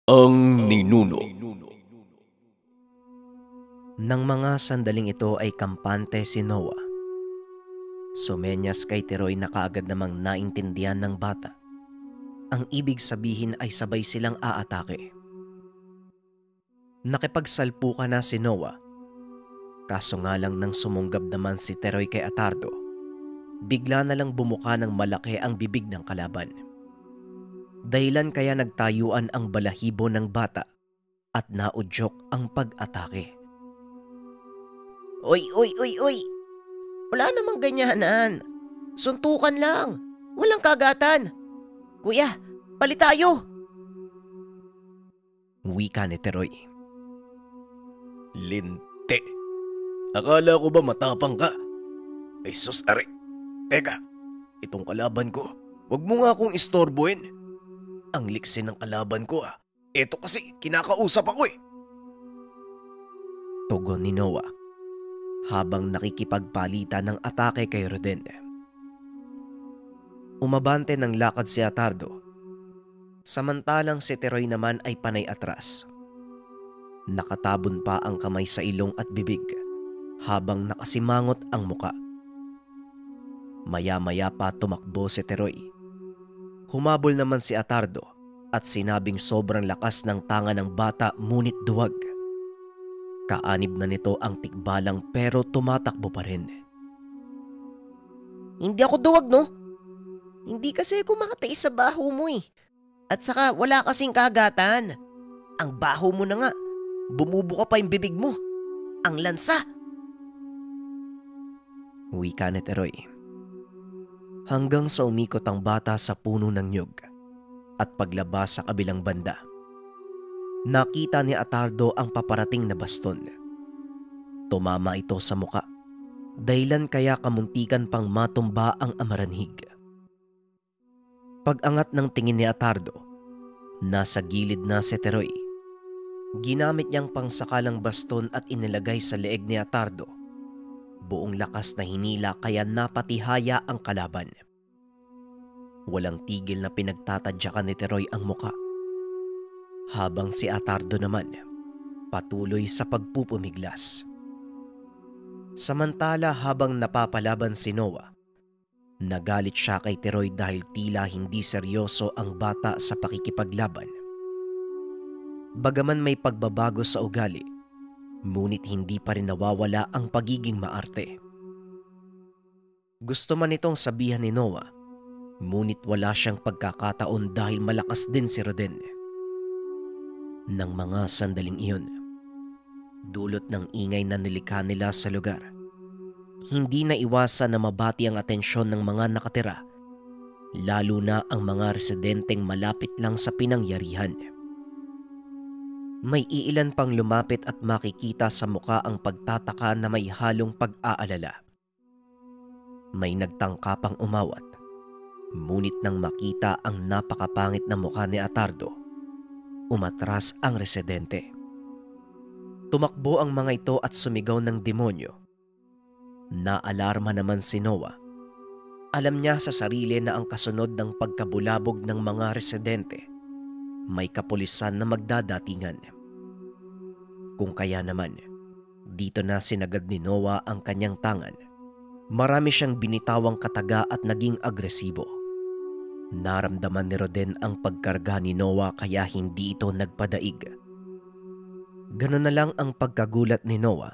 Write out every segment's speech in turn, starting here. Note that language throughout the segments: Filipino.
Ang ninuno. Nang mga sandaling ito ay kampante si Noah. Sumenyas kay Teroy na kaagad namang naintindihan ng bata. Ang ibig sabihin ay sabay silang aatake. Nakipagsalpukan na si Noah. Kaso nga lang nang sumunggab naman si Teroy kay Atardo, bigla na lang bumuka ng malaki ang bibig ng kalaban. Dahilan kaya nagtayuan ang balahibo ng bata at naudyok ang pag-atake. Oy! Wala namang ganyanan. Suntukan lang. Walang kagatan. Kuya, palit tayo. Wika ni Teroy. Linte. Akala ko ba matapang ka? Ay sus, are. Teka, itong kalaban ko, wag mo nga akong istorbohin. Ang liksi ng kalaban ko ah. Eto kasi kinakausap ako eh. Tugon ni Noah habang nakikipagpalitan ng atake kay Roden. Umabante ng lakad si Atardo, samantalang si Teroy naman ay panay atras. Nakatabon pa ang kamay sa ilong at bibig habang nakasimangot ang muka. Maya-maya pa tumakbo si Teroy. Humabol naman si Atardo at sinabing sobrang lakas ng tanga ng bata ngunit duwag. Kaanib na nito ang tikbalang pero tumatakbo pa rin. Hindi ako duwag, no? Hindi kasi ako makatiis sa baho mo eh. At saka wala kasing kagatan. Ang baho mo na nga. Bumubuka pa yung bibig mo. Ang lansa. Wika ni Teroy. Hanggang sa umikot ang bata sa puno ng nyug at paglabas sa kabilang banda. Nakita ni Atardo ang paparating na baston. Tumama ito sa muka, dahilan kaya kamuntikan pang matumba ang amaranhig. Pag-angat ng tingin ni Atardo, nasa gilid na si Teroy. Ginamit niyang pangsakalang baston at inilagay sa leeg ni Atardo. Buong lakas na hinila kaya napatihaya ang kalaban. Walang tigil na pinagtatadyakan ni Teroy ang muka. Habang si Atardo naman patuloy sa pagpupumiglas. Samantala habang napapalaban si Noah, nagalit siya kay Teroy dahil tila hindi seryoso ang bata sa pakikipaglaban. Bagaman may pagbabago sa ugali, ngunit hindi pa rin nawawala ang pagiging maarte. Gusto man itong sabihan ni Noah, ngunit wala siyang pagkakataon dahil malakas din si Roden. Nang mga sandaling iyon, dulot ng ingay na nilikha nila sa lugar, hindi na iwasan na mabati ang atensyon ng mga nakatira, lalo na ang mga residenteng malapit lang sa pinangyarihan. May iilan pang lumapit at makikita sa muka ang pagtataka na may halong pag-aalala. May nagtangka pang umawat, ngunit nang makita ang napakapangit na mukha ni Atardo, umatras ang residente. Tumakbo ang mga ito at sumigaw ng demonyo. Naalarma naman si Noah. Alam niya sa sarili na ang kasunod ng pagkabulabog ng mga residente, may kapulisan na magdadatingan. Kung kaya naman, dito na sinagad ni Noah ang kanyang tangan. Marami siyang binitawang kataga at naging agresibo. Naramdaman ni Roden ang pagkarga ni Noah kaya hindi ito nagpadaig. Ganun na lang ang pagkagulat ni Noah.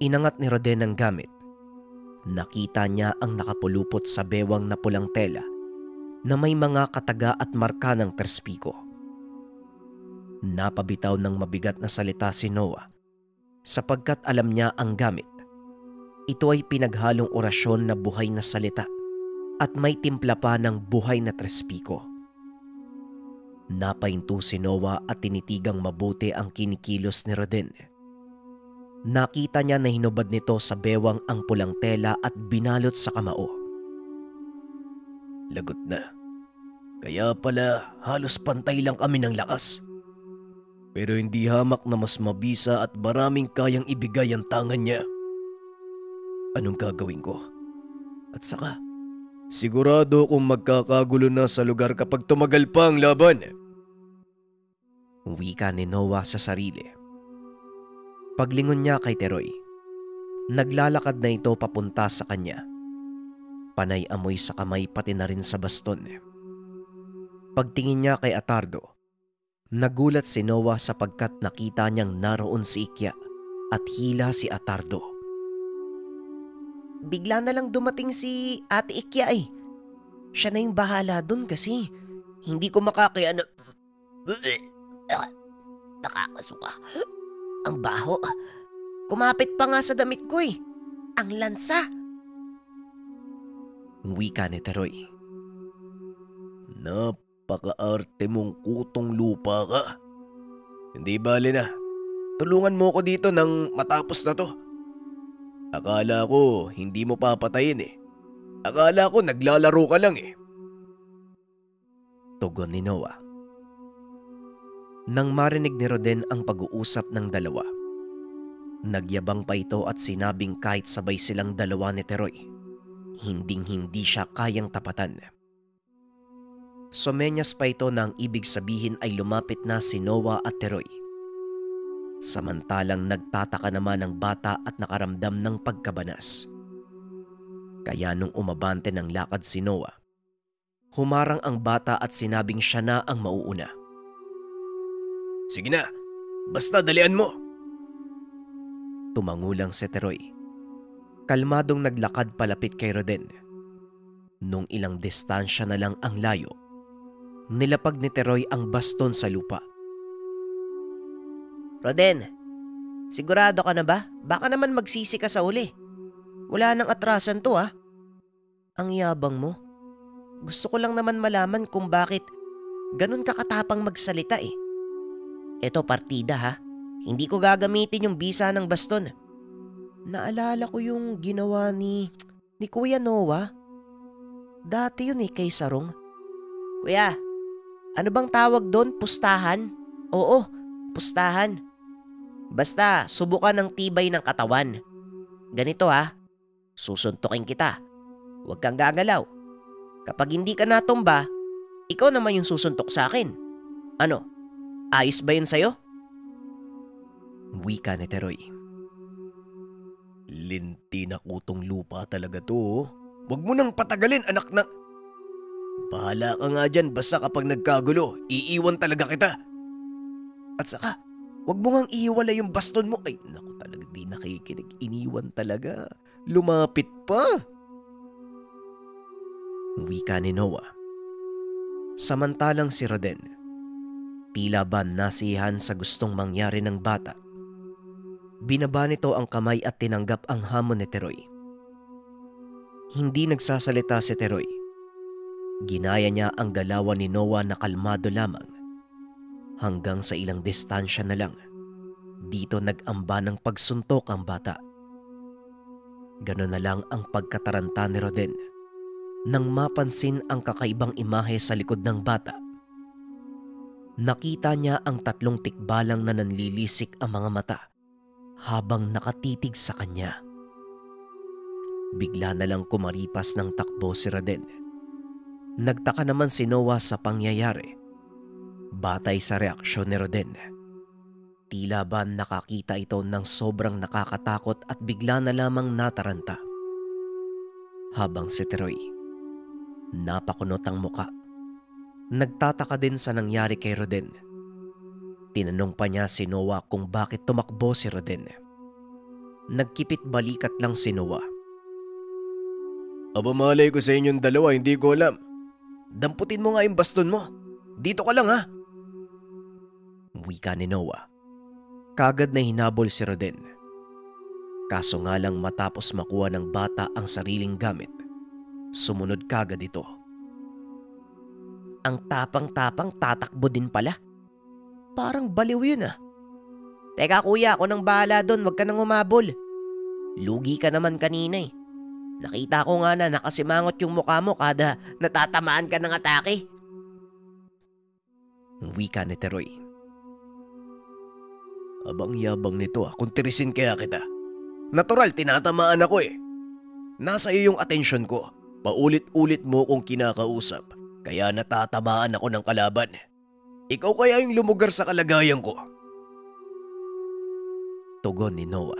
Inangat ni Roden ang gamit. Nakita niya ang nakapulupot sa bewang na pulang tela na may mga kataga at marka ng perspiko. Napabitaw ng mabigat na salita si Noah sapagkat alam niya ang gamit. Ito ay pinaghalong orasyon na buhay na salita at may timpla pa ng buhay na trespiko. Napahinto si Noah at tinitigang mabuti ang kinikilos ni Roden. Nakita niya na hinubad nito sa bewang ang pulang tela at binalot sa kamao. Lagot na. Kaya pala halos pantay lang kami ng lakas. Pero hindi hamak na mas mabisa at maraming kayang ibigay ang tangan niya. Anong gagawin ko? At saka, sigurado kung magkakagulo na sa lugar kapag tumagal pa ang laban. Wika ni Noah sa sarili. Paglingon niya kay Teroy, naglalakad na ito papunta sa kanya. Panay amoy sa kamay pati na rin sa baston. Pagtingin niya kay Atardo, nagulat si Noah sapagkat nakita niyang naroon si Ikya at hila si Atardo. Bigla na lang dumating si Ate Ikya eh. Siya na yung bahala dun kasi hindi ko makakaya na... Nakakasuka. Ang baho. Kumapit pa nga sa damit ko eh. Ang lansa. Wika ni Teroy. Napaka-arte mong kutong lupa ka. Hindi bale na. Tulungan mo ko dito nang matapos na to. Akala ko hindi mo papatayin eh. Akala ko naglalaro ka lang eh. Tugon ni Noah. Nang marinig ni Roden ang pag-uusap ng dalawa, nagyabang pa ito at sinabing kahit sabay silang dalawa ni Teroy, hinding-hindi siya kayang tapatan. Sumenyas pa ito na ang ibig sabihin ay lumapit na si Noah at Teroy. Samantalang nagtataka naman ang bata at nakaramdam ng pagkabanas. Kaya nung umabante ng lakad si Noah, humarang ang bata at sinabing siya na ang mauuna. Sige na, basta dalian mo. Tumangulang si Teroy. Kalmadong naglakad palapit kay Roden. Nung ilang distansya na lang ang layo, nilapag ni Teroy ang baston sa lupa. Roden, sigurado ka na ba? Baka naman magsisi ka sa uli. Wala nang atrasan to ah. Ang yabang mo. Gusto ko lang naman malaman kung bakit ganun ka katapang magsalita eh. Eto partida ha. Hindi ko gagamitin yung bisa ng baston. Naalala ko yung ginawa ni Kuya Noah. Dati yun eh kay Sarong. Kuya, ano bang tawag doon? Pustahan? Oo, pustahan. Basta subukan ng tibay ng katawan. Ganito ha, susuntukin kita. Huwag kang gagalaw. Kapag hindi ka natumba, ikaw naman yung susuntok sa akin. Ano, ayos ba yun sa'yo? Wika ni Teroy. Linti na kutong lupa talaga to. Oh. Huwag mo nang patagalin anak na... Bahala ka nga dyan basta kapag nagkagulo, iiwan talaga kita. At saka, huwag mo ngang iiwala yung baston mo. Ay, naku talaga di nakikinig. Iniwan talaga. Lumapit pa. Wika ni Noah. Samantalang si Roden, tila ba nasiyahan sa gustong mangyari ng bata. Binaba nito ang kamay at tinanggap ang hamon ni Teroy. Hindi nagsasalita si Teroy. Ginaya niya ang galawan ni Noah na kalmado lamang. Hanggang sa ilang distansya na lang, dito nag-amba ng pagsuntok ang bata. Ganon na lang ang pagkataranta ni Roden nang mapansin ang kakaibang imahe sa likod ng bata. Nakita niya ang 3 tikbalang na nanlilisik ang mga mata habang nakatitig sa kanya. Bigla na lang kumaripas ng takbo si Roden. Nagtaka naman si Noah sa pangyayari. Batay sa reaksyon ni Roden, tila ba nakakita ito ng sobrang nakakatakot at bigla na lamang nataranta. Habang si Teroy, napakunot ang muka. Nagtataka din sa nangyari kay Roden. Tinanong pa niya si Noah kung bakit tumakbo si Roden. Nagkipit balikat lang si Noah. Aba malay ko sa inyong dalawa, hindi ko alam. Damputin mo nga yung baston mo. Dito ka lang ha. Wika ni Noah. Kagad na hinabol si Roden. Kaso nga lang matapos makuha ng bata ang sariling gamit, sumunod kagad ito. Ang tapang-tapang tatakbo din pala. Parang baliw yun ah. Teka kuya, ako nang bahala doon, wag ka nang umabol. Lugi ka naman kanina eh. Nakita ko nga na nakasimangot yung mukha mo kada natatamaan ka ng atake. Wika ni Teroy. Abang yabang nito ah, kung tirisin kaya kita. Natural, tinatamaan ako eh. Nasa iyo yung atensyon ko. Paulit-ulit mo kong kinakausap, kaya natatamaan ako ng kalaban. Ikaw kaya yung lumugar sa kalagayan ko? Tugon ni Noah.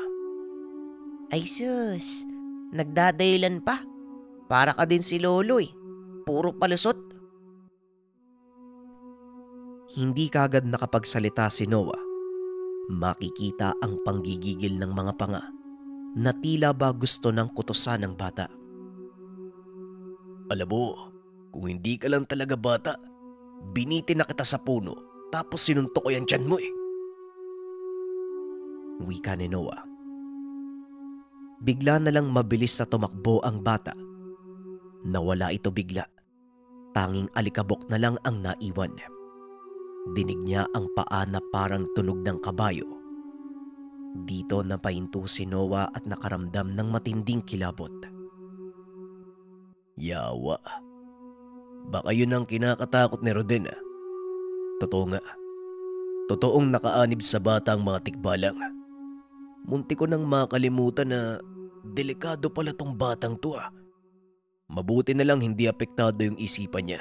Ay sus, nagdadahilan pa. Para ka din si Lolo eh. Puro palusot. Hindi kagad nakapagsalita si Noah. Makikita ang panggigigil ng mga panga na tila ba gusto ng kutusan ng bata. Alam mo, kung hindi ka lang talaga bata, binitin na kita sa puno tapos sinuntok ko yan tiyan mo eh. Wika ni Noah. Bigla na lang mabilis na tumakbo ang bata. Nawala ito bigla. Tanging alikabok na lang ang naiwan. Dinig niya ang paa na parang tunog ng kabayo. Dito napahinto si Noah at nakaramdam ng matinding kilabot. Yawa. Baka yun ang kinakatakot ni Roden ah. Totoo nga. Totoong nakaanib sa bata ang mga tikbalang. Munti ko nang makalimutan na delikado pala tong batang to ah. Mabuti na lang hindi apektado yung isipan niya.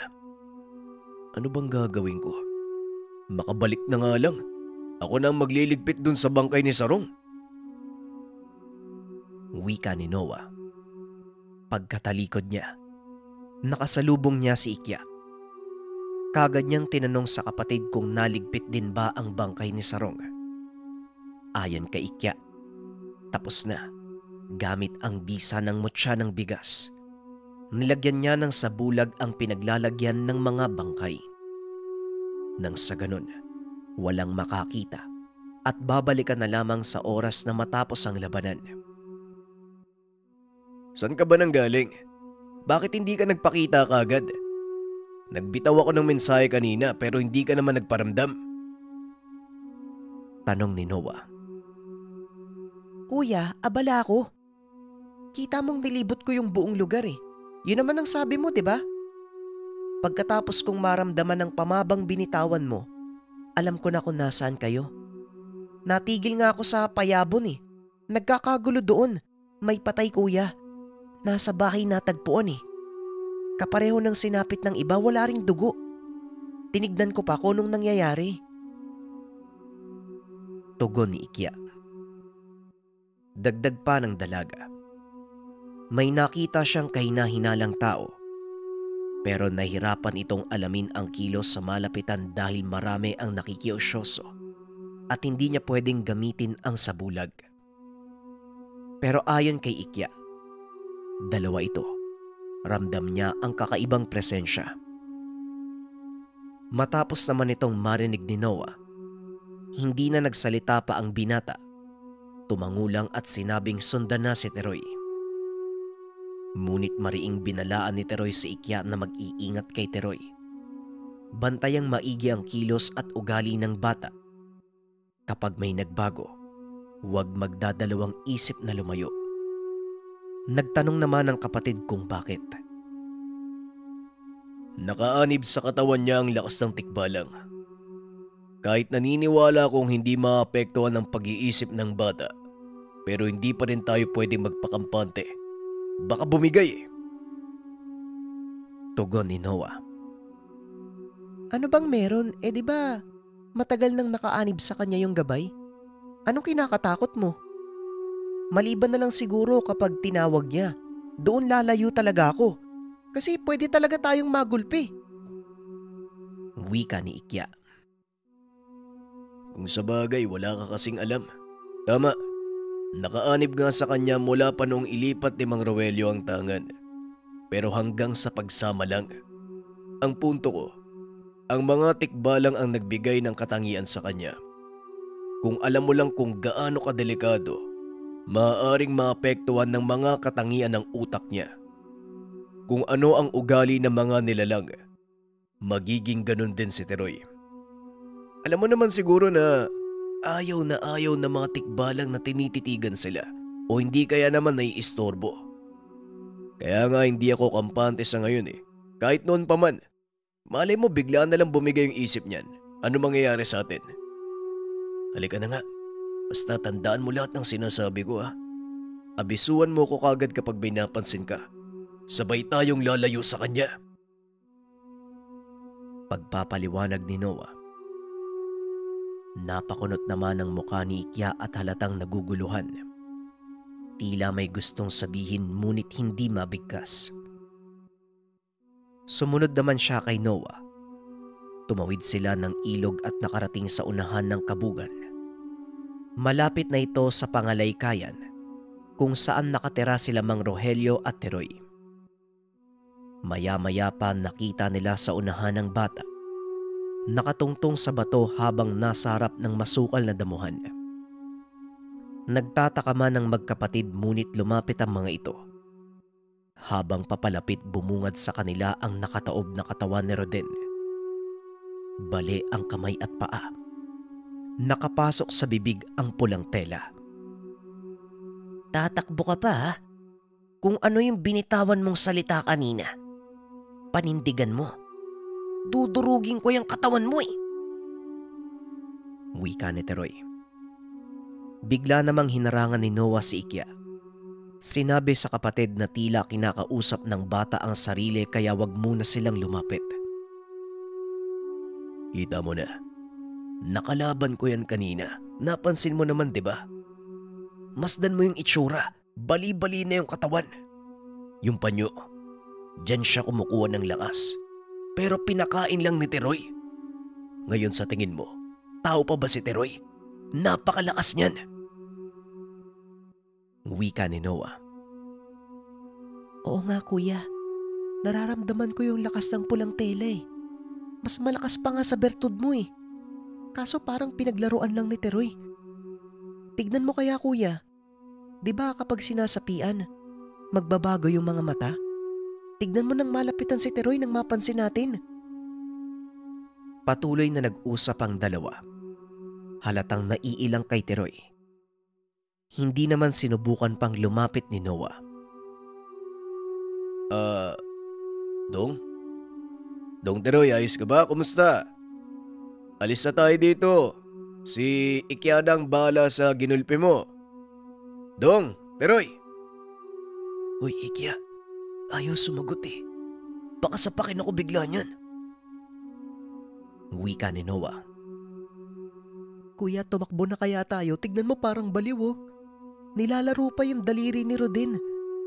Ano bang gagawin ko? Makabalik na nga lang. Ako na ang magliligpit dun sa bangkay ni Sarong. Wika ni Noah. Pagkatalikod niya, nakasalubong niya si Ikya. Kagad niyang tinanong sa kapatid kung naligpit din ba ang bangkay ni Sarong. Ayon kay Ikya, tapos na. Gamit ang bisa ng mutya ng bigas, nilagyan niya ng sabulag ang pinaglalagyan ng mga bangkay. Nang sa ganun, walang makakita at babalikan na lamang sa oras na matapos ang labanan. Saan ka ba nang galing? Bakit hindi ka nagpakita kaagad? Nagbitaw ako ng mensahe kanina pero hindi ka naman nagparamdam. Tanong ni Noah. Kuya, abala ako. Kita mong nilibot ko yung buong lugar eh. Yun naman ang sabi mo, di ba? Pagkatapos kong maramdaman ng pamabang binitawan mo, alam ko na kung nasaan kayo. Natigil nga ako sa payabon eh. Nagkakagulo doon. May patay kuya. Nasa bahay natagpuan eh. Kapareho ng sinapit ng iba, wala ring dugo. Tinignan ko pa kung nung nangyayari. Tugon ni Ikya. Dagdag pa ng dalaga. May nakita siyang kahina-hinalang tao. Pero nahirapan itong alamin ang kilos sa malapitan dahil marami ang nakikiosyoso at hindi niya pwedeng gamitin ang sabulag. Pero ayon kay Ikya, dalawa ito. Ramdam niya ang kakaibang presensya. Matapos naman itong marinig ni Noah, hindi na nagsalita pa ang binata. Tumangulang at sinabing sundan na si Teroy. Ngunit mariing binalaan ni Teroy si Ikya na mag-iingat kay Teroy. Bantayang maigi ang kilos at ugali ng bata. Kapag may nagbago, huwag magdadalawang isip na lumayo. Nagtanong naman ang kapatid kung bakit. Nakaanib sa katawan niya ang lakas ng tikbalang. Kahit naniniwala kong hindi maapektuhan ang pag-iisip ng bata, pero hindi pa rin tayo pwedeng magpakampante. Baka bumigay eh. Tugon ni Noah. Ano bang meron? Eh di ba matagal nang nakaanib sa kanya yung gabay? Anong kinakatakot mo? Maliban na lang siguro kapag tinawag niya. Doon lalayo talaga ako. Kasi pwede talaga tayong magulpi. Wika ni Ikya. Kung sa bagay wala ka kasing alam. Tama. Nakaanib nga sa kanya mula pa noong ilipat ni Mang Roelio ang tangan. Pero hanggang sa pagsama lang. Ang punto ko, ang mga tikbalang ang nagbigay ng katangian sa kanya. Kung alam mo lang kung gaano kadelikado, maaaring maapektuhan ng mga katangian ng utak niya. Kung ano ang ugali ng mga nilalang, magiging ganun din si Teroy. Alam mo naman siguro na ayaw na mga tikbalang na tinititigan sila o hindi kaya naman naiistorbo. Kaya nga hindi ako kampante sa ngayon eh. Kahit noon pa man, malay mo biglaan na lang bumigay yung isip niyan. Ano mangyayari sa atin? Halika na nga. Basta tandaan mo lahat ng sinasabi ko ha. Abisuan mo ko kagad kapag may napansin ka. Sabay tayong lalayo sa kanya. Pagpapaliwanag ni Noah, Napakunot naman ang mukha ni Ikya at halatang naguguluhan. Tila may gustong sabihin ngunit hindi mabigkas. Sumunod naman siya kay Noah. Tumawid sila ng ilog at nakarating sa unahan ng kabugan. Malapit na ito sa pangalaykayan kung saan nakatira sila Mang Rogelio at Teroy. Maya-maya pa nakita nila sa unahan ng bata. Nakatungtong sa bato habang nasa harap ng masukal na damuhan. Nagtataka man ang magkapatid ngunit lumapit ang mga ito. Habang papalapit bumungad sa kanila ang nakataob na katawan ni Roden. Bali ang kamay at paa. Nakapasok sa bibig ang pulang tela. Tatakbo ka pa ha? Kung ano yung binitawan mong salita kanina, panindigan mo. Dudurugin ko yung katawan mo eh. Wika ni Teroy. Bigla namang hinarangan ni Noah si Ikya. Sinabi sa kapatid na tila kinakausap ng bata ang sarili kaya wag muna silang lumapit. Kita mo na. Nakalaban ko yan kanina. Napansin mo naman, di ba? Masdan mo yung itsura. Bali-bali na yung katawan. Yung panyo. Diyan siya kumukuha ng lakas. Pero pinakain lang ni Teroy. Ngayon sa tingin mo, tao pa ba si Teroy? Napakalakas niyan. Wika ni Noah. Oo nga kuya, nararamdaman ko yung lakas ng pulang tela eh. Mas malakas pa nga sa bertud mo eh. Kaso parang pinaglaruan lang ni Teroy. Tignan mo kaya kuya, di ba kapag sinasapian, magbabago yung mga mata? Tignan mo nang malapitan si Teroy nang mapansin natin. Patuloy na nag-usap ang dalawa. Halatang naiilang kay Teroy. Hindi naman sinubukan pang lumapit ni Noah. Dong? Dong Teroy, ayos ka ba? Kumusta? Alis na tayo dito. Si Ikya ang bahala sa ginulpi mo. Dong, Teroy. Uy, Ikya. Ayaw sumagot eh. Baka sapakin ako bigla niyan. Wika ni Noah. Kuya, tumakbo na kaya tayo? Tignan mo parang baliw oh. Nilalaro pa yung daliri ni Rodin.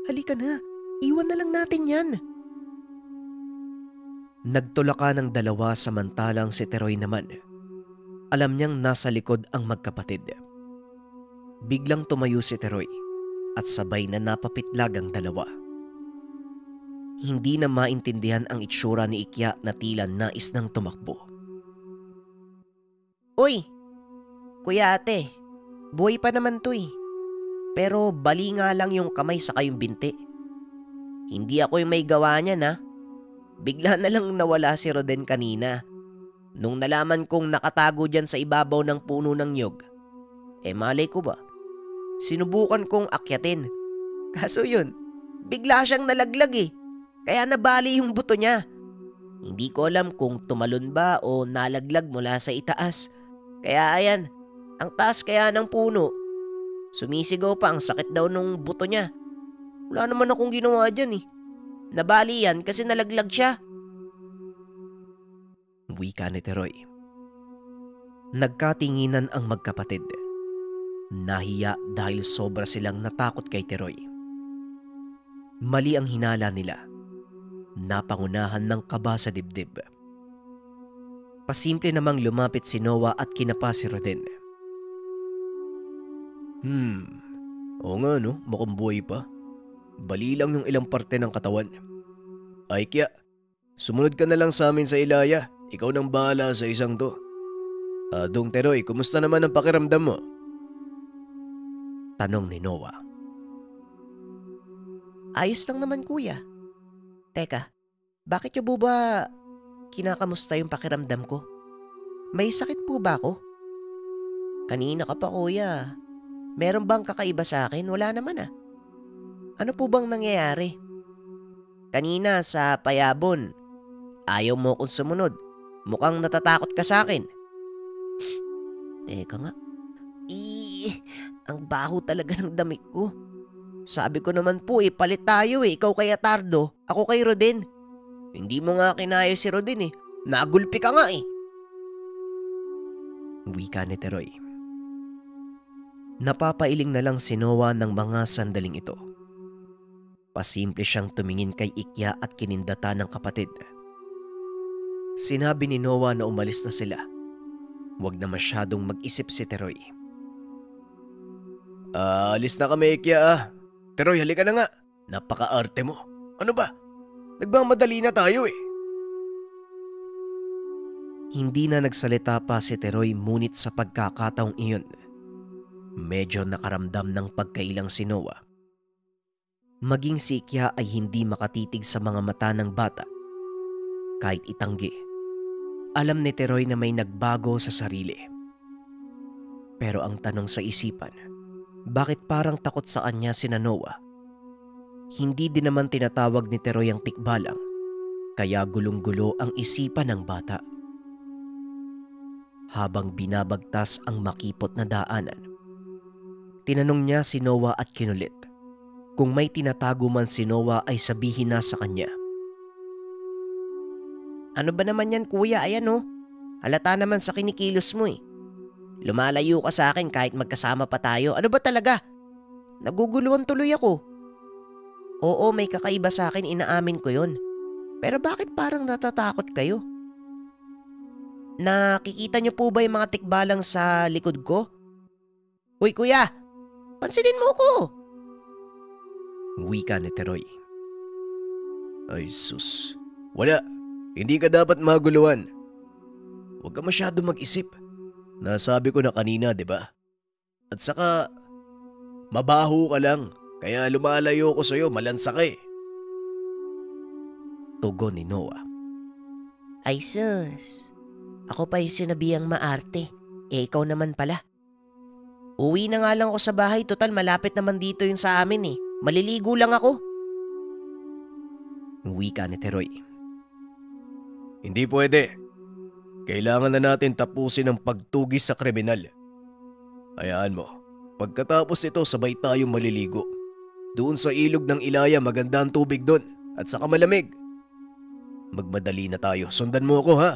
Halika na, iwan na lang natin yan. Nagtulakan ng dalawa samantalang si Teroy naman. Alam niyang nasa likod ang magkapatid. Biglang tumayo si Teroy at sabay na napapitlag ang dalawa. Hindi na maintindihan ang itsura ni Ikya na tila nais nang tumakbo. Uy, kuya ate, buhay pa naman to eh. Pero bali nga lang yung kamay sa kayong binti. Hindi ako yung may gawa niyan ha. Bigla na lang nawala si Roden kanina. Nung nalaman kong nakatago dyan sa ibabaw ng puno ng nyog. Malay ko ba? Sinubukan kong akyatin. Kaso yun, bigla siyang nalaglag eh. Kaya nabali yung buto niya. Hindi ko alam kung tumalon ba o nalaglag mula sa itaas. Kaya ayan, ang taas kaya ng puno. Sumisigaw pa, ang sakit daw nung buto niya. Wala naman akong ginawa dyan eh. Nabali yan kasi nalaglag siya. Wika ni Teroy. Nagkatinginan ang magkapatid. Nahiya dahil sobra silang natakot kay Teroy. Mali ang hinala nila. Napangunahan ng kaba sa dibdib. Pasimple namang lumapit si Noah at kinapa si Roden. Oo nga no, mukhang buhay pa. Bali lang yung ilang parte ng katawan. Ay kaya, sumunod ka na lang sa amin sa Ilaya. Ikaw nang bahala sa isang to. Dong Teroy, kumusta naman ang pakiramdam mo? Tanong ni Noah. Ayos lang naman kuya. Teka, bakit niyo ba kinakamusta yung pakiramdam ko? May sakit po ba ako? Kanina ka pa kuya. Meron bang kakaiba sa akin? Wala naman ah. Ano po bang nangyayari? Kanina sa payabon, ayaw mo kong sumunod. Mukhang natatakot ka sa akin. Teka nga. Ang baho talaga ng damit ko. Sabi ko naman po palit tayo Ikaw kay Atardo, ako kay Rodin. Hindi mo nga kinaya si Rodin Nagulpi ka nga wika ni Teroy. Napapailing na lang si Noah ng mga sandaling ito. Pasimple siyang tumingin kay Ikya at kinindata ng kapatid. Sinabi ni Noah na umalis na sila. Huwag na masyadong mag-isip si Teroy. Alis na kami, Ikya. Teroy, halika na nga. Napaka-arte mo. Ano ba? Nagmamadali na tayo eh. Hindi na nagsalita pa si Teroy, ngunit sa pagkakataong iyon, medyo nakaramdam ng pagkailang si Noah. Maging si Ikya ay hindi makatitig sa mga mata ng bata. Kahit itanggi, alam ni Teroy na may nagbago sa sarili. Pero ang tanong sa isipan, bakit parang takot sa kanya si Noah? Hindi din naman tinatawag ni Teroy ang tikbalang, kaya gulong-gulo ang isipan ng bata. Habang binabagtas ang makipot na daanan, tinanong niya si Noah at kinulit. Kung may tinatago man si Noah ay sabihin na sa kanya. Ano ba naman yan kuya? Ayan oh. Halata naman sa kinikilos mo eh. Lumalayo ka sa akin kahit magkasama pa tayo. Ano ba talaga? Naguguluhan tuloy ako. Oo, may kakaiba sa akin, inaamin ko yun. Pero bakit parang natatakot kayo? Nakikita niyo po ba yung mga tikbalang sa likod ko? Uy kuya, pansinin mo ko. Wika ni Teroy. Ay sus. Wala. Hindi ka dapat maguluhan. Huwag ka masyado mag-isip. Nasabi ko na kanina, di ba? At saka, mabaho ka lang. Kaya lumalayo ko sa'yo, malansa ka eh. Tugon ni Noah. Ay sus. Ako pa yung sinabihang maarte. Ikaw naman pala. Uwi na nga lang ako sa bahay. Total malapit naman dito yung sa amin eh. Maliligo lang ako. Wika ni Teroy. Hindi pwede. Kailangan na natin tapusin ang pagtugis sa kriminal. Hayaan mo. Pagkatapos ito sabay tayong maliligo. Doon sa ilog ng Ilaya maganda ang tubig doon. At saka malamig. Magmadali na tayo. Sundan mo ako ha.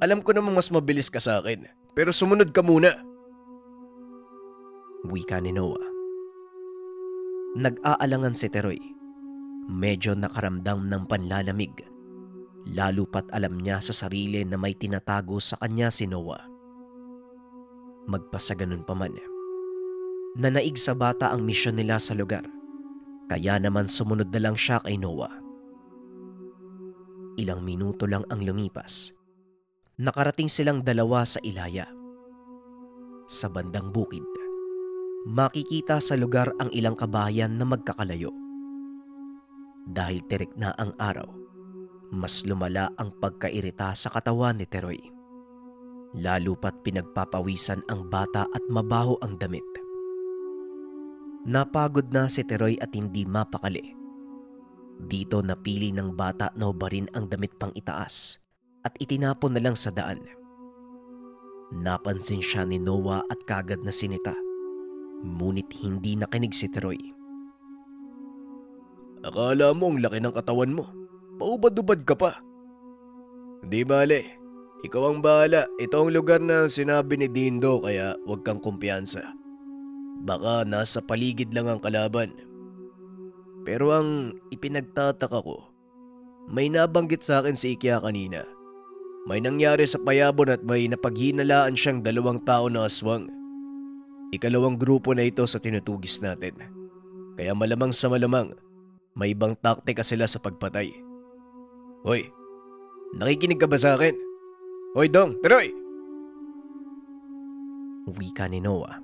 Alam ko namang mas mabilis ka sa akin. Pero sumunod ka muna. Wika ni Noah. Nag-aalangan si Teroy. Medyo nakaramdam ng panlalamig. Lalo pat alam niya sa sarili na may tinatago sa kanya si Noah. Magpasaganon pa man, nanaig sa bata ang misyon nila sa lugar. Kaya naman sumunod na lang siya kay Noah. Ilang minuto lang ang lumipas. Nakarating silang dalawa sa Ilaya. Sa bandang bukid, makikita sa lugar ang ilang kabahayan na magkakalayo. Dahil tirik na ang araw, mas lumala ang pagkairita sa katawan ni Teroy. Lalo pat pinagpapawisan ang bata at mabaho ang damit. Napagod na si Teroy at hindi mapakali. Dito napili ng bata na hubarin ang damit pang itaas at itinapon na lang sa daan. Napansin siya ni Noah at kagad na sinita. Ngunit hindi nakinig si Teroy. Akala mo ang laki ng katawan mo. Paubad-ubad ka pa. Di bale. Ikaw ang bahala. Ito ang lugar na sinabi ni Dindo kaya huwag kang kumpiyansa. Baka nasa paligid lang ang kalaban. Pero ang ipinagtataka ko, may nabanggit sa akin si Ikya kanina. May nangyari sa Payabon at may napaghinalaan siyang 2 tao na aswang. Ikalawang grupo na ito sa tinutugis natin. Kaya malamang sa malamang, may ibang taktika sila sa pagpatay. Hoy, nakikinig ka ba sa akin? Hoy Dong, Teroy! Wika ni Noah.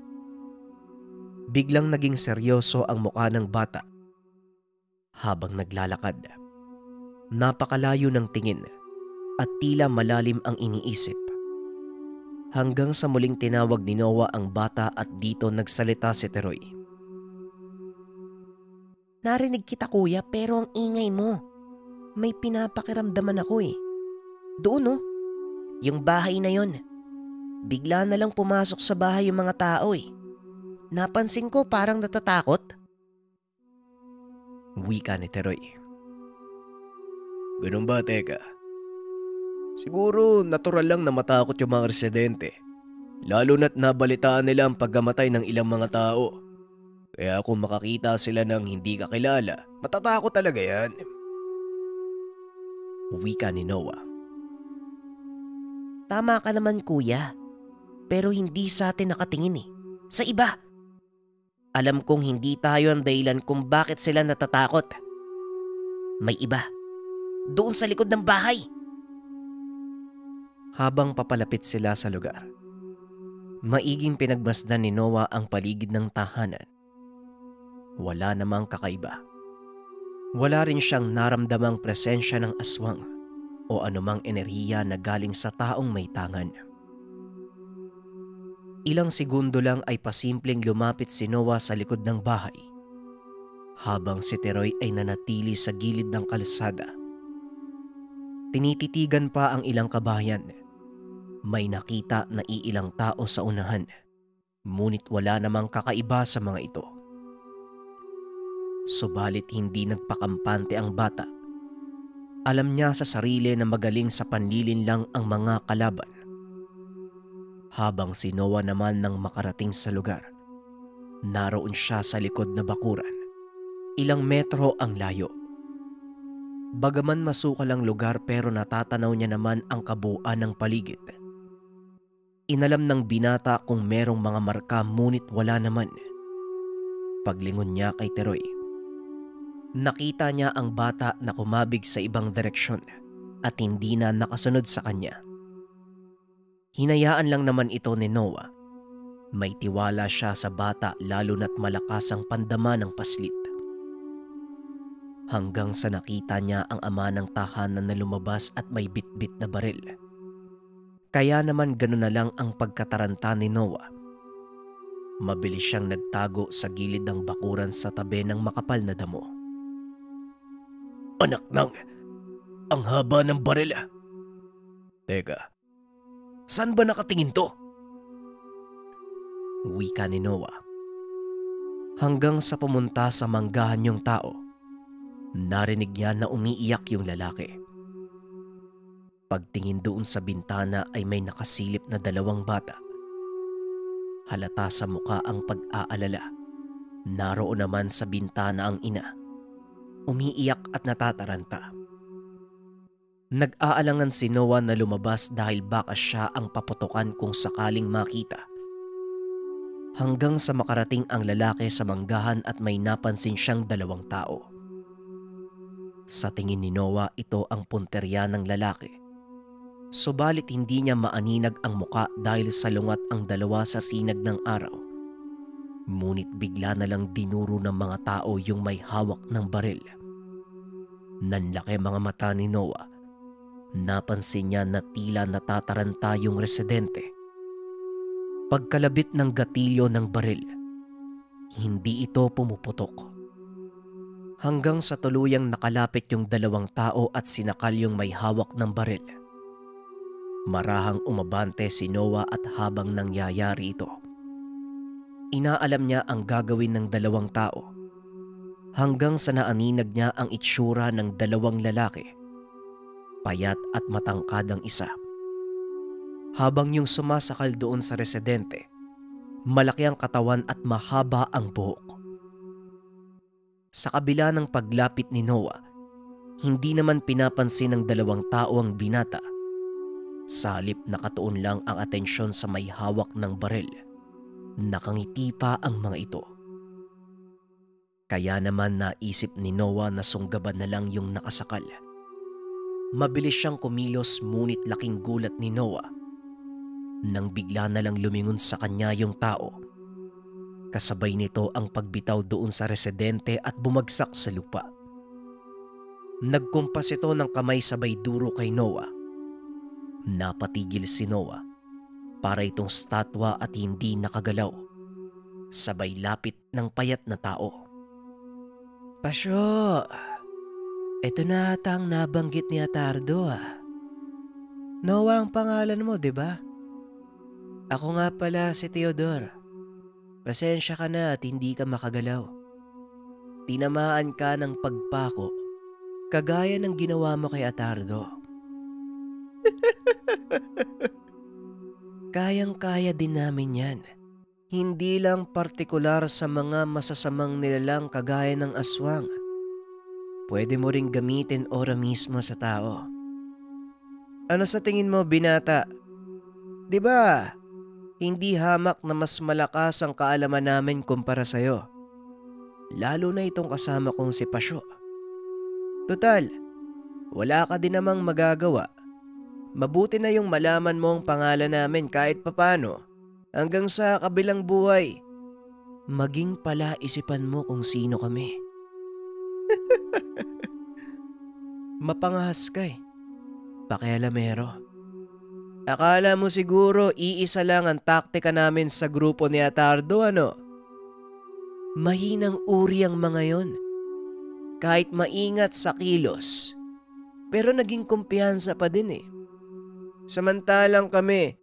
Biglang naging seryoso ang mukha ng bata. Habang naglalakad, napakalayo ng tingin at tila malalim ang iniisip. Hanggang sa muling tinawag ni Noah ang bata at dito nagsalita si Teroy. Narinig kita kuya pero ang ingay mo. May pinapakiramdaman ako eh. Doon oh, yung bahay na yon. Bigla na lang pumasok sa bahay yung mga tao eh. Napansin ko parang natatakot. Wika ni Teroy. Ganun ba, teka? Siguro natural lang na matakot yung mga residente. Lalo na't nabalitaan nila ang pagkamatay ng ilang mga tao. Kaya kung makakita sila ng hindi kakilala, matatakot talaga yan. Wika ni Noah. Tama ka naman kuya. Pero hindi sa atin nakatingin eh. Sa iba. Alam kong hindi tayo ang dahilan kung bakit sila natatakot. May iba. Doon sa likod ng bahay. Habang papalapit sila sa lugar, maiging pinagmasdan ni Noah ang paligid ng tahanan. Wala namang kakaiba. Wala rin siyang naramdamang presensya ng aswang o anumang enerhiya na galing sa taong may tangan. Ilang segundo lang ay pasimpleng lumapit si Noah sa likod ng bahay, habang si Teroy ay nanatili sa gilid ng kalsada. Tinititigan pa ang ilang kabayan. May nakita na iilang tao sa unahan, ngunit wala namang kakaiba sa mga ito. Subalit hindi nagpakampante ang bata. Alam niya sa sarili na magaling sa panlilin lang ang mga kalaban. Habang si Noah naman nang makarating sa lugar, naroon siya sa likod na bakuran. Ilang metro ang layo. Bagaman masukal ang lugar pero natatanaw niya naman ang kabuuan ng paligid. Inalam ng binata kung merong mga marka ngunit wala naman. Paglingon niya kay Teroy, nakita niya ang bata na kumabig sa ibang direksyon at hindi na nakasunod sa kanya. Hinayaan lang naman ito ni Noah. May tiwala siya sa bata lalo na't malakas ang pandama ng paslit. Hanggang sa nakita niya ang ama ng tahanan na lumabas at may bitbit na baril. Kaya naman gano'n na lang ang pagkataranta ni Noah. Mabilis siyang nagtago sa gilid ng bakuran sa tabi ng makapal na damo. Anak nang, ang haba ng baril. Teka, saan ba nakatingin to? Wika ni Noah. Hanggang sa pumunta sa manggahan yung tao, narinig niya na umiiyak yung lalaki. Pagtingin doon sa bintana ay may nakasilip na 2 bata. Halata sa muka ang pag-aalala. Naroon naman sa bintana ang ina. Umiiyak at natataranta. Nag-aalangan si Noah na lumabas dahil baka siya ang paputukan kung sakaling makita. Hanggang sa makarating ang lalaki sa manggahan at may napansin siyang 2 tao. Sa tingin ni Noah, ito ang punterya ng lalaki. Subalit hindi niya maaninag ang muka dahil salungat ang 2 sa sinag ng araw. Ngunit bigla na lang dinuro ng mga tao yung may hawak ng baril. Nanlaki mga mata ni Noah. Napansin niya na tila natataranta yung residente. Pagkalabit ng gatilyo ng baril, hindi ito pumuputok. Hanggang sa tuluyang nakalapit yung 2 tao at sinakal yung may hawak ng baril. Marahang umabante si Noah at habang nangyayari ito, inaalam niya ang gagawin ng 2 tao. Hanggang sa naaninag niya ang itsura ng 2 lalaki. Payat at matangkad ang isa. Habang yung sumasakal doon sa residente, malaki ang katawan at mahaba ang buhok. Sa kabila ng paglapit ni Noah, hindi naman pinapansin ng 2 tao ang binata. Sa halip nakatuon lang ang atensyon sa may hawak ng baril. Nakangiti pa ang mga ito. Kaya naman naisip ni Noah na sunggaban na lang yung nakasakal. Mabilis siyang kumilos ngunit laking gulat ni Noah nang bigla na lang lumingon sa kanya yung tao. Kasabay nito ang pagbitaw doon sa residente at bumagsak sa lupa. Nagkumpas ito ng kamay sabay duro kay Noah. Napatigil si Noah para itong statwa at hindi nakagalaw. Sabay lapit ng payat na tao. Pasyo, ito na ata ang nabanggit ni Atardo Noah ang pangalan mo, di ba? Ako nga pala si Theodore. Pasensya ka na at hindi ka makagalaw. Tinamaan ka ng pagpako, kagaya ng ginawa mo kay Atardo. Kayang-kaya din namin yan. Hindi lang partikular sa mga masasamang nilalang kagaya ng aswang. Pwede mo ring gamitin ora mismo sa tao. Ano sa tingin mo, binata? 'Di ba? Hindi hamak na mas malakas ang kaalaman namin kumpara sa'yo. Lalo na itong kasama kong si Pasyo. Total, wala ka din namang magagawa. Mabuti na yung malaman mo ang pangalan namin kahit papano. Hanggang sa kabilang buhay, maging palaisipan mo kung sino kami. Mapangahas ka eh. Pakialamero. Akala mo siguro iisa lang ang taktika namin sa grupo ni Atardo, ano? Mahinang uri ang mga yon. Kahit maingat sa kilos, pero naging kumpiyansa pa din eh. Samantalang kami,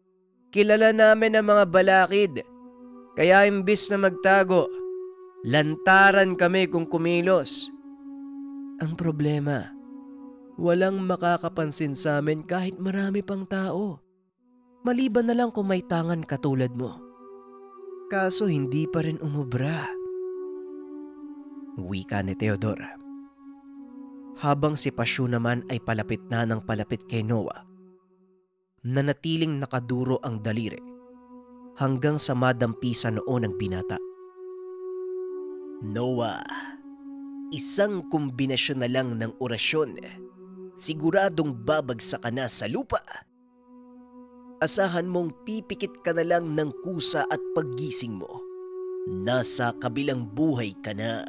kilala namin ang mga balakid. Kaya imbis na magtago, lantaran kami kung kumilos. Ang problema, walang makakapansin sa amin kahit marami pang tao. Maliban na lang kung may tangan katulad mo. Kaso hindi pa rin umubra. Wika ni Teodora. Habang si Pasyo naman ay palapit na ng palapit kay Noah, nanatiling nakaduro ang daliri hanggang sa madampisa noon ng binata. Noah, isang kombinasyon na lang ng orasyon, siguradong babagsak ka na sa lupa. Asahan mong pipikit ka na lang ng kusa at paggising mo, nasa kabilang buhay ka na.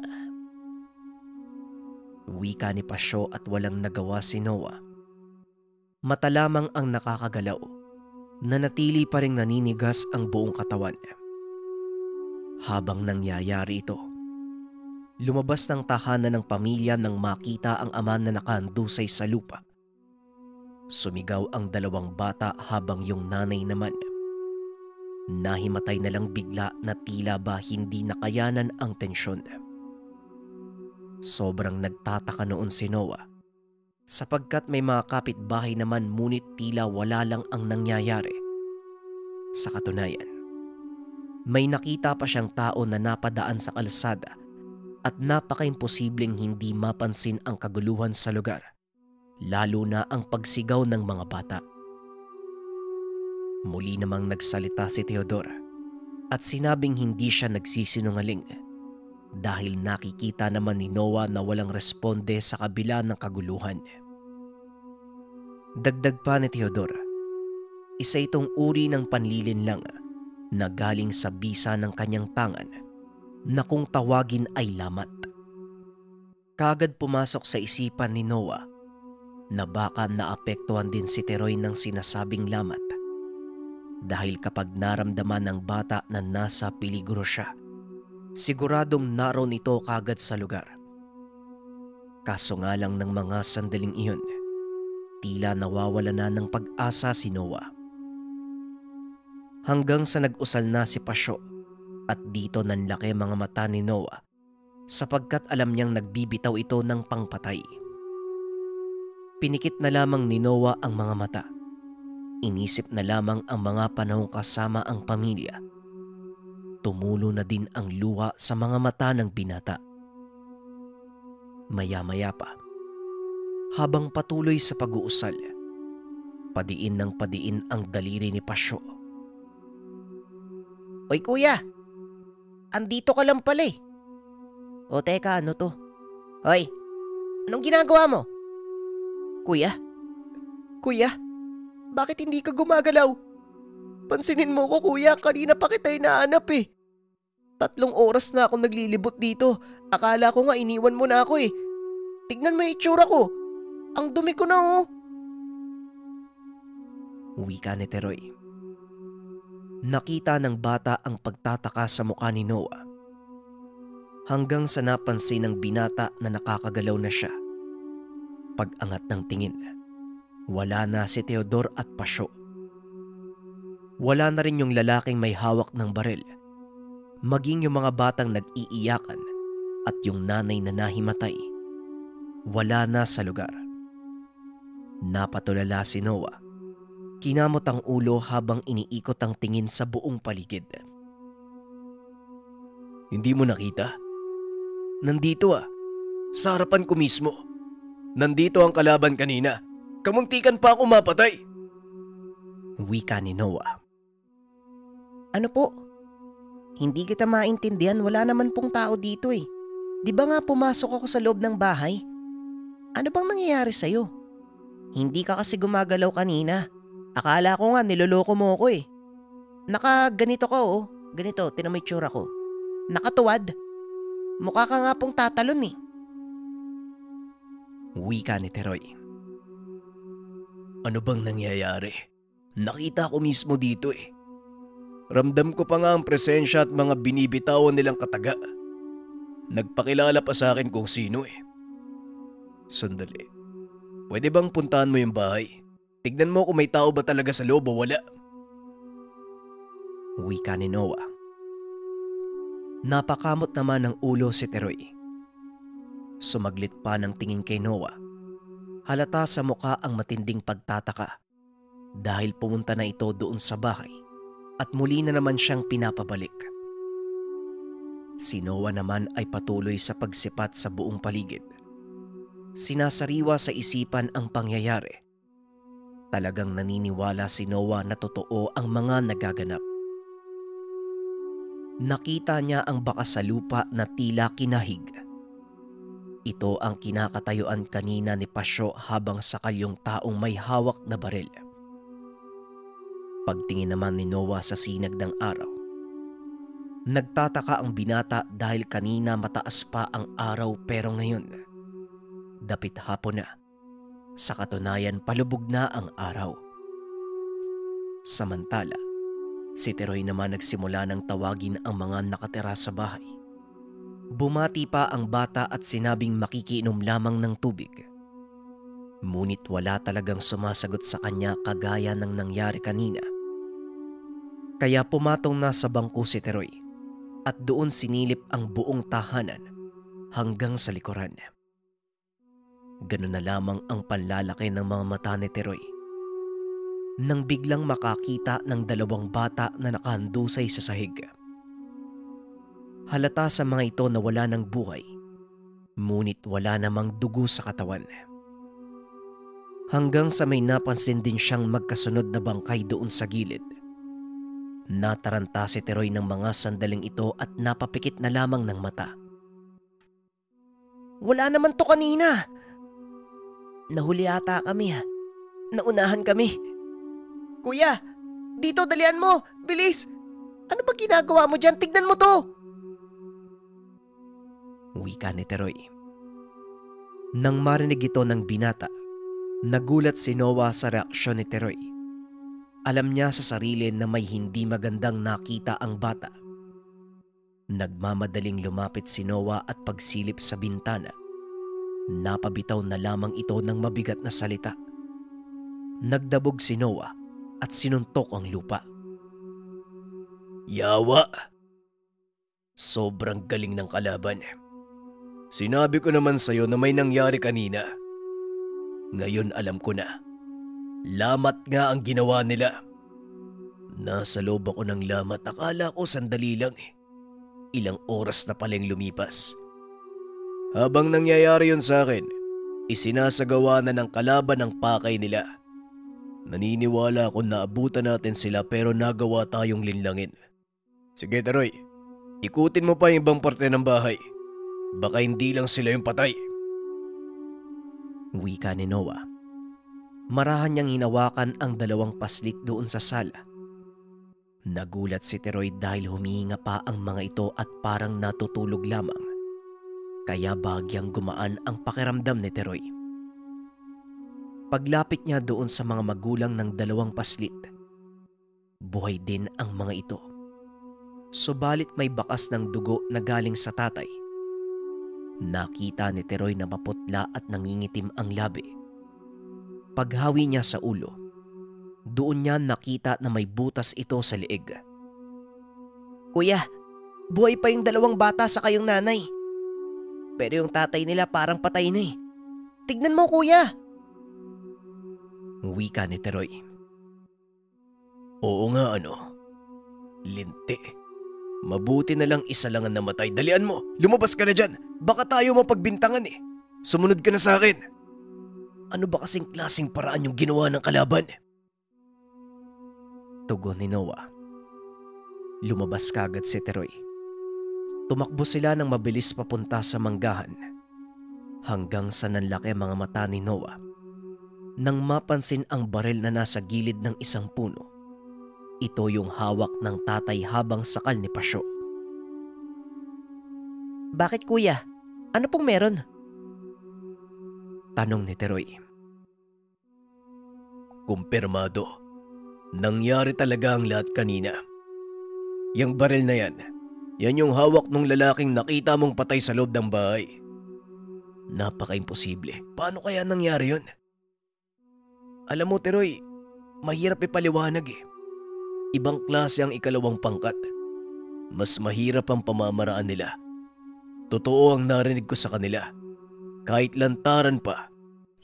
Wika ni Pasyo at walang nagawa si Noah. Mata lamang ang nakakagalaw, nanatili pa ring naninigas ang buong katawan niya. Habang nangyayari ito, lumabas ng tahanan ng pamilya nang makita ang ama na nakahandusay sa lupa. Sumigaw ang dalawang bata habang yung nanay naman nahimatay na lang bigla na tila ba hindi nakayanan ang tensyon. Sobrang nagtataka noon si Noah sapagkat may mga kapitbahay naman ngunit tila wala lang ang nangyayari. Sa katunayan, may nakita pa siyang tao na napadaan sa kalsada at napaka-imposibleng hindi mapansin ang kaguluhan sa lugar, lalo na ang pagsigaw ng mga bata. Muli namang nagsalita si Teodora at sinabing hindi siya nagsisinungaling dahil nakikita naman ni Noah na walang responde sa kabila ng kaguluhan. Dagdag pa ni Teodora, isa itong uri ng panlilinlang na galing sa bisa ng kanyang tangan na kung tawagin ay lamat. Kagad pumasok sa isipan ni Noah na baka naapektuhan din si Teroy ng sinasabing lamat dahil kapag naramdaman ng bata na nasa peligro siya, siguradong naroon ito kagad sa lugar. Kaso nga lang ng mga sandaling iyon, tila nawawala na ng pag-asa si Noah. Hanggang sa nag-usal na si Pasyo at dito nanlaki mga mata ni Noah sapagkat alam niyang nagbibitaw ito ng pangpatay. Pinikit na lamang ni Noah ang mga mata. Inisip na lamang ang mga panahong kasama ang pamilya. Tumulo na din ang luha sa mga mata ng binata. Maya-maya pa, habang patuloy sa pag-uusal, padiin ng padiin ang daliri ni Pasyo. Oy kuya, andito ka lang pala eh. O teka, ano to? Hoy, anong ginagawa mo? Kuya? Kuya? Bakit hindi ka gumagalaw? Pansinin mo ko kuya, kanina pa kita hinahanap eh. 3 oras na ako naglilibot dito. Akala ko nga iniwan mo na ako eh. Tignan mo yung itsura ko. Ang dumi ko na oh. Wika ni Teroy. Nakita ng bata ang pagtataka sa mukha ni Noah. Hanggang sa napansin ng binata na nakakagalaw na siya. Pag-angat ng tingin, wala na si Teodor at Pasyo. Wala na rin yung lalaking may hawak ng baril, maging yung mga batang nag-iiyakan at yung nanay na nahimatay. Wala na sa lugar. Napatulala si Noah Kinamot ang ulo habang iniikot ang tingin sa buong paligid. Hindi mo nakita? Nandito sa harapan ko mismo. Nandito ang kalaban kanina. Kamuntikan pa ako mapatay. Wika ni Noah. Ano po? Hindi kita maintindihan, wala naman pong tao dito eh. Di ba nga pumasok ako sa loob ng bahay? Ano bang nangyayari sa'yo? Hindi ka kasi gumagalaw kanina. Akala ko nga niloloko mo ako eh. Nakaganito ka oh. Ganito, tinan mo yung tsura ko. Nakatuwad. Mukha ka nga pong tatalon eh. Wika ni Teroy. Ano bang nangyayari? Nakita ko mismo dito eh. Ramdam ko pa nga ang presensya at mga binibitawan nilang kataga. Nagpakilala pa sa akin kung sino eh. Sandali. Pwede bang puntahan mo yung bahay? Tignan mo kung may tao ba talaga sa loob o wala. Wika ni Noah. Napakamot naman ng ulo si Teroy. Sumaglit pa ng tingin kay Noah. Halata sa mukha ang matinding pagtataka dahil pumunta na ito doon sa bahay at muli na naman siyang pinapabalik. Si Noah naman ay patuloy sa pagsipat sa buong paligid. Sinasariwa sa isipan ang pangyayari. Talagang naniniwala si Noah na totoo ang mga nagaganap. Nakita niya ang bakas sa lupa na tila kinahig. Ito ang kinakatayuan kanina ni Pasyo habang sakal yung taong may hawak na baril. Pagtingin naman ni Noah sa sinag ng araw. Nagtataka ang binata dahil kanina mataas pa ang araw pero ngayon, dapit hapon na. Sa katunayan, palubog na ang araw. Samantala, si Teroy naman nagsimula ng tawagin ang mga nakatira sa bahay. Bumati pa ang bata at sinabing makikiinom lamang ng tubig. Ngunit wala talagang sumasagot sa kanya kagaya ng nangyari kanina. Kaya pumatong na sa bangko si Teroy at doon sinilip ang buong tahanan hanggang sa likuran. Ganun na lamang ang panlalaki ng mga mata ni Teroy nang biglang makakita ng dalawang bata na nakahandusay sa sahig. Halata sa mga ito na wala ng buhay, ngunit wala namang dugo sa katawan. Hanggang sa may napansin din siyang magkasunod na bangkay doon sa gilid. Nataranta si Teroy ng mga sandaling ito at napapikit na lamang ng mata. Wala naman to kanina. Nahuli ata kami ha. Naunahan kami. Kuya, dito dalian mo. Bilis. Ano ba ginagawa mo dyan? Tignan mo to. Wika ni Teroy. Nang marinig ito ng binata, nagulat si Noah sa reaksyon ni Teroy. Alam niya sa sarili na may hindi magandang nakita ang bata. Nagmamadaling lumapit si Noah at pagsilip sa bintana. Napabitaw na lamang ito ng mabigat na salita. Nagdabog si Noah at sinuntok ang lupa. Yawa! Sobrang galing ng kalaban. Sinabi ko naman sa'yo na may nangyari kanina. Ngayon alam ko na. Lamat nga ang ginawa nila. Nasa loob ako ng lamat, akala ko sandali lang eh. Ilang oras na palang lumipas. Habang nangyayari yun sa akin, isinasagawa na ng kalaban ang pakay nila. Naniniwala ako na abutan natin sila pero nagawa tayong linlangin. Sige Teroy, ikutin mo pa yung ibang parte ng bahay. Baka hindi lang sila yung patay. Wika ni Noah. Marahan niyang hinawakan ang dalawang paslik doon sa sala. Nagulat si Teroy dahil humihinga pa ang mga ito at parang natutulog lamang. Kaya bahagyang gumaan ang pakiramdam ni Teroy. Paglapit niya doon sa mga magulang ng dalawang paslit, buhay din ang mga ito. Subalit may bakas ng dugo na galing sa tatay. Nakita ni Teroy na maputla at nangingitim ang labi. Paghawi niya sa ulo, doon niya nakita na may butas ito sa leeg. Kuya, buhay pa yung dalawang bata sa kayong nanay. Pero yung tatay nila parang patay na eh. Tignan mo kuya. Wika ni Teroy. Oo nga linti. Mabuti na lang isa lang ang namatay. Dalian mo, lumabas ka na dyan. Baka tayo mapagbintangan eh. Sumunod ka na sa akin. Ano ba kasing klaseng paraan yung ginawa ng kalaban? Tugon ni Noah. Lumabas kagad si Teroy. Tumakbo sila ng mabilis papunta sa manggahan. Hanggang sa nanlaki mga mata ni Noah nang mapansin ang baril na nasa gilid ng isang puno. Ito yung hawak ng tatay habang sakal ni Pasyo. Bakit kuya? Ano pong meron? Tanong ni Teroy. Kumpirmado. Nangyari talaga ang lahat kanina. Yang baril na yan yung hawak ng lalaking nakita mong patay sa loob ng bahay. Napaka-imposible. Paano kaya nangyari yun? Alam mo, Teroy, mahirap ipaliwanag eh. Ibang klase ang ikalawang pangkat. Mas mahirap ang pamamaraan nila. Totoo ang narinig ko sa kanila. Kahit lantaran pa,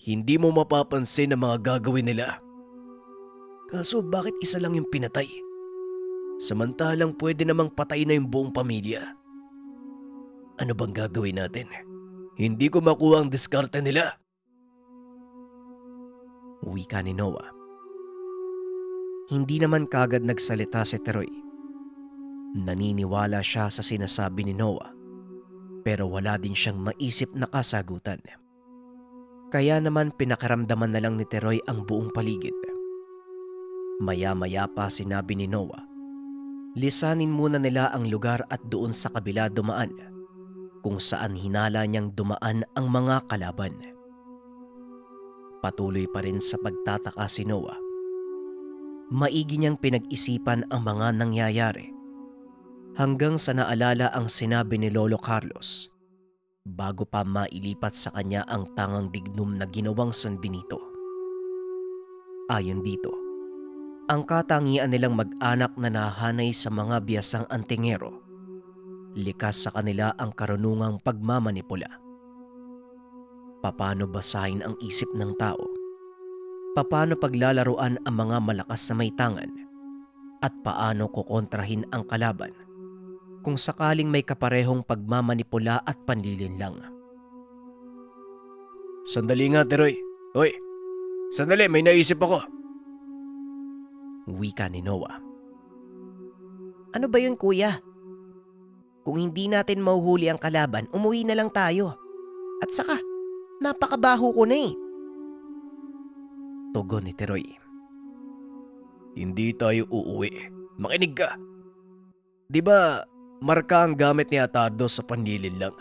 hindi mo mapapansin ang mga gagawin nila. Kaso bakit isa lang yung pinatay? Samantalang pwede namang patay na yung buong pamilya. Ano bang gagawin natin? Hindi ko makuha ang diskarte nila. Wika ni Noah. Hindi naman kagad nagsalita si Teroy. Naniniwala siya sa sinasabi ni Noah, pero wala din siyang maisip na kasagutan. Kaya naman pinakaramdaman na lang ni Teroy ang buong paligid. Maya-maya pa sinabi ni Noah, lisanin muna nila ang lugar at doon sa kabila dumaan, kung saan hinala niyang dumaan ang mga kalaban. Patuloy pa rin sa pagtataka si Noah. Maigi niyang pinag-isipan ang mga nangyayari hanggang sa naalala ang sinabi ni Lolo Carlos bago pa mailipat sa kanya ang tangang dignum na ginawang San Benito. Ayon dito, ang katangian nilang mag-anak na nahanay sa mga biyasang antingero, likas sa kanila ang karunungang pagmamanipula. Paano basahin ang isip ng tao? Paano paglalaruan ang mga malakas na may tangan? At paano kukontrahin ang kalaban kung sakaling may kaparehong pagmamanipula at panlilinlang? Sandali nga, Teroy. Hoy, sandali, may naisip ako. Wika ni Noah. Ano ba yun kuya? Kung hindi natin mahuhuli ang kalaban, umuwi na lang tayo. At saka, napakabaho ko na eh. Tugon ni Teroy. Hindi tayo uuwi. Makinig ka. Di ba marka ang gamit ni Atardo sa panlilinlang?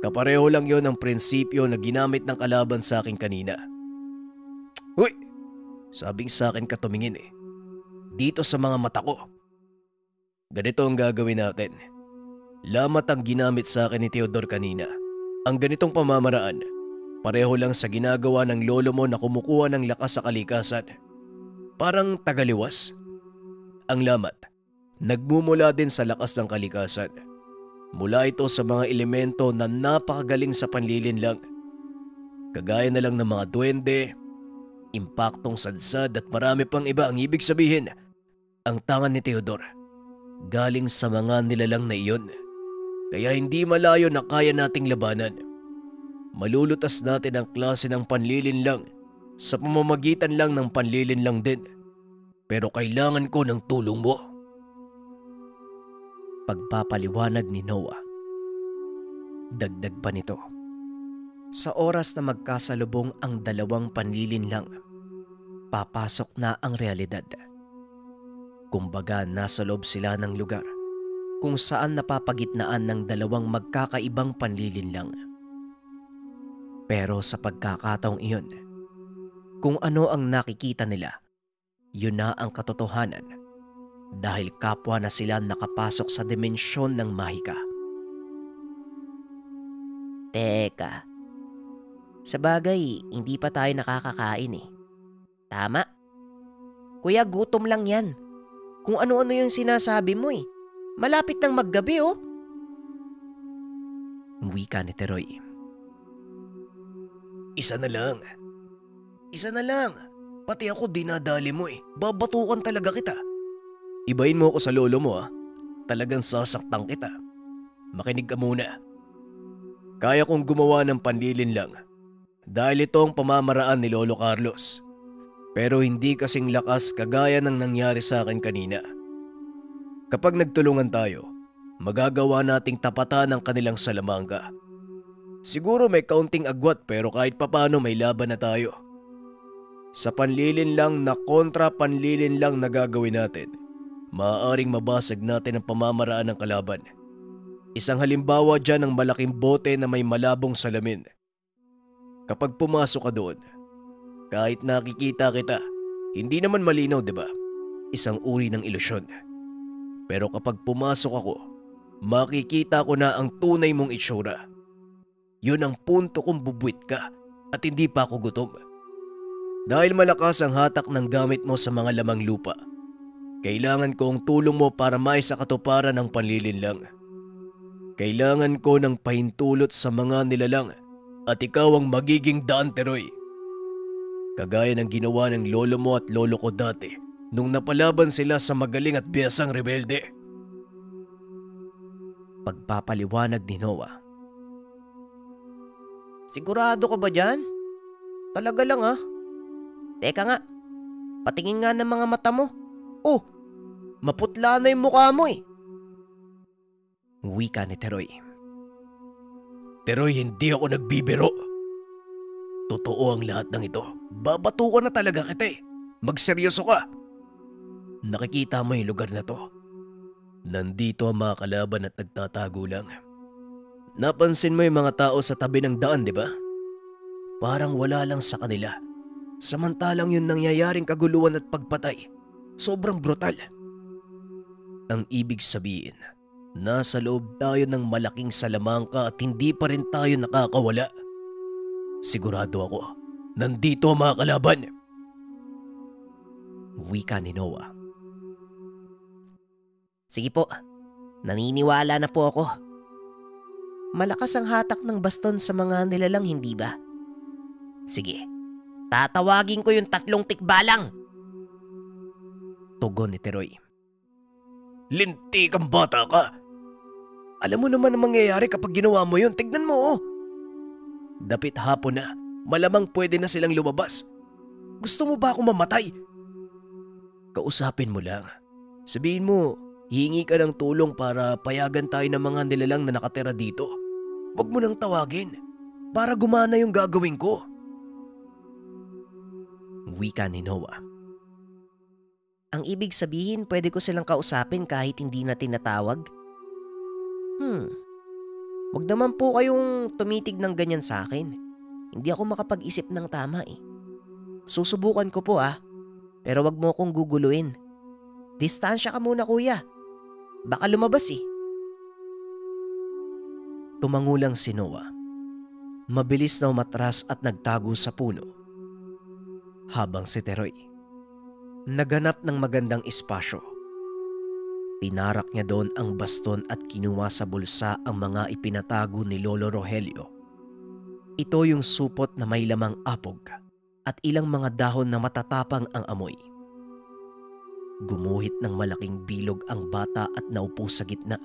Kapareho lang yon ang prinsipyo na ginamit ng kalaban sa akin kanina. Uy! Sabing sa akin ka tumingin eh. Dito sa mga mata ko. Ganito ang gagawin natin. Lamat ang ginamit sa akin ni Theodore kanina. Ang ganitong pamamaraan, pareho lang sa ginagawa ng lolo mo na kumukuha ng lakas sa kalikasan. Parang tagaliwas. Ang lamat, nagmumula din sa lakas ng kalikasan. Mula ito sa mga elemento na napakagaling sa panlilinlang. Kagaya na lang ng mga duwende, impaktong sadsad at marami pang iba. Ang ibig sabihin, ang tangan ni Theodore galing sa mga nilalang na iyon. Kaya hindi malayo na kaya nating labanan. Malulutas natin ang klase ng panlilinlang sa pamamagitan lang ng panlilinlang din. Pero kailangan ko ng tulong mo. Pagpapaliwanag ni Noah. Dagdag pa nito, sa oras na magkasalubong ang dalawang panlilinlang, papasok na ang realidad. Kumbaga nasa loob sila ng lugar kung saan napapagitnaan ng dalawang magkakaibang panlilinlang. Pero sa pagkakataong iyon, kung ano ang nakikita nila, yun na ang katotohanan dahil kapwa na sila nakapasok sa dimensyon ng mahika. Teka, sa bagay, hindi pa tayo nakakakain eh. Tama? Kuya, gutom lang yan. Kung ano-ano yung sinasabi mo eh. Malapit nang maggabi oh. Wika ni Teroy. Isa na lang. Isa na lang. Pati ako dinadali mo eh. Babatukan talaga kita. Ibahin mo ako sa lolo mo ah. Talagang sasaktan kita. Makinig ka muna. Kaya kong gumawa ng panlilin lang. Dahil ito ang pamamaraan ni Lolo Carlos. Pero hindi kasing lakas kagaya ng nangyari sa akin kanina. Kapag nagtulungan tayo, magagawa nating tapatan ang kanilang salamangka. Siguro may kaunting agwat pero kahit papano may laban na tayo. Sa panlilin lang na kontra panlilin lang na gagawin natin, maaaring mabasag natin ang pamamaraan ng kalaban. Isang halimbawa dyan ang malaking bote na may malabong salamin. Kapag pumasok ka doon, kahit nakikita kita, hindi naman malinaw, di ba? Isang uri ng ilusyon. Pero kapag pumasok ako, makikita ko na ang tunay mong itsura. Yun ang punto kung bubuit ka at hindi pa ako gutom. Dahil malakas ang hatak ng gamit mo sa mga lamang lupa, kailangan ko ang tulong mo para maisakatuparan ng panlilinlang. Kailangan ko ng pahintulot sa mga nilalang at ikaw ang magiging daan, Teroy. Kagaya ng ginawa ng lolo mo at lolo ko dati nung napalaban sila sa magaling at biyasang rebelde. Pagpapaliwanag ni Noah. Sigurado ka ba dyan? Talaga lang ah. Teka nga, patingin nga ng mga mata mo. Oh, maputla na yung mukha mo eh. Wika ni Teroy. Teroy, hindi ako nagbibiro. Totoo ang lahat ng ito. Babato ko na talaga kita eh. Magseryoso ka. Nakikita mo yung lugar na to. Nandito ang mga kalaban at nagtatago lang. Napansin mo yung mga tao sa tabi ng daan, di ba? Parang wala lang sa kanila. Samantalang yung nangyayaring kaguluhan at pagpatay, sobrang brutal. Ang ibig sabihin, nasa loob tayo ng malaking salamangka at hindi pa rin tayo nakakawala. Sigurado ako, nandito ang mga kalaban. Wika ni Noah. Sige po, naniniwala na po ako. Malakas ang hatak ng baston sa mga nilalang, hindi ba? Sige, tatawagin ko yung 3 tikbalang. Tugon ni Teroy. Linti kang bata ka. Alam mo naman ang mangyayari kapag ginawa mo yun. Tignan mo oh. Dapit hapon na, malamang pwede na silang lumabas. Gusto mo ba akong mamatay? Kausapin mo lang. Sabihin mo, hihingi ka ng tulong para payagan tayo ng mga nilalang na nakatira dito. Huwag mo nang tawagin para gumana yung gagawin ko. Wika ni Noah. Ang ibig sabihin, pwede ko silang kausapin kahit hindi na tinatawag? Wag naman po kayong tumitig ng ganyan sa akin. Hindi ako makapag-isip ng tama eh. Susubukan ko po ah. Pero wag mo akong guguluin. Distansya ka muna kuya. Baka lumabas eh. Tumangulang si Noah. Mabilis na umatras at nagtago sa puno. Habang si Teroy naganap ng magandang espasyo. Tinarak niya doon ang baston at kinuha sa bulsa ang mga ipinatago ni Lolo Rogelio. Ito yung supot na may lamang apog at ilang mga dahon na matatapang ang amoy. Gumuhit ng malaking bilog ang bata at naupo sa gitna.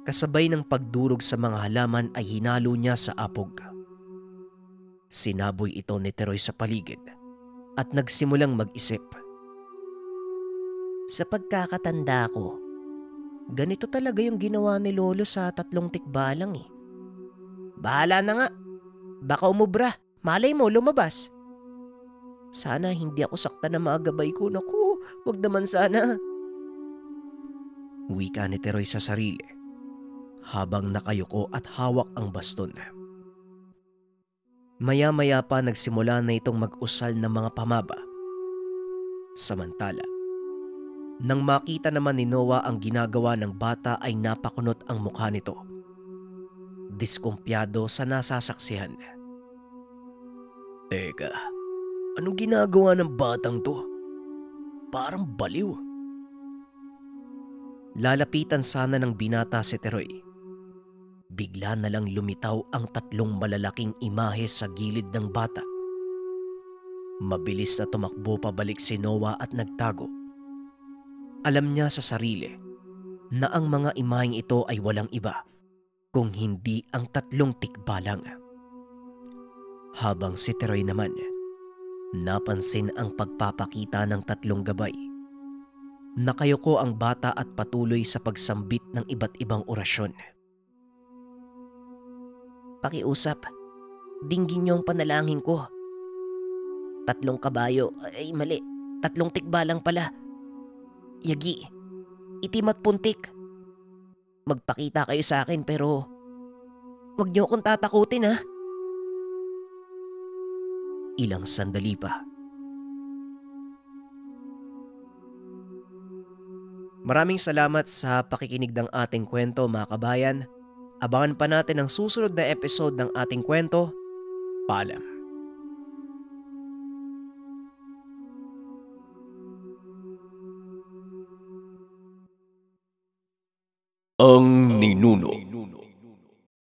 Kasabay ng pagdurog sa mga halaman ay hinalo niya sa apog. Sinaboy ito ni Teroy sa paligid at nagsimulang mag-isip. Sa pagkakatanda ko, ganito talaga yung ginawa ni Lolo sa 3 tikbalang eh. Bahala na nga. Baka umubra. Malay mo lumabas. Sana hindi ako sakta na mga gabay ko. Naku, wag naman sana. Wika ni Teroy sa sarili habang nakayuko at hawak ang baston. Maya-maya pa nagsimula na itong mag-usal ng mga pamaba. Samantala, nang makita naman ni Noah ang ginagawa ng bata ay napakunot ang mukha nito. Diskumpiyado sa nasasaksihan. Teka, anong ginagawa ng batang to? Parang baliw. Lalapitan sana ng binata si Teroy. Bigla na lang lumitaw ang 3 malalaking imahe sa gilid ng bata. Mabilis na tumakbo pabalik si Noah at nagtago. Alam niya sa sarili na ang mga imaheng ito ay walang iba kung hindi ang 3 tikbalang. Habang si Teroy naman, napansin ang pagpapakita ng 3 gabay. Nakayuko ang bata at patuloy sa pagsambit ng iba't ibang orasyon. Pakiusap, dinggin niyo ang panalangin ko. 3 kabayo, ay mali, 3 tikbalang pala. Yagi, itim at puntik. Magpakita kayo sa akin pero huwag niyo akong tatakutin ha. Ilang sandali pa. Maraming salamat sa pakikinig ng ating kwento, mga kabayan. Abangan pa natin ang susunod na episode ng ating kwento. Paalam. Ang Ninuno.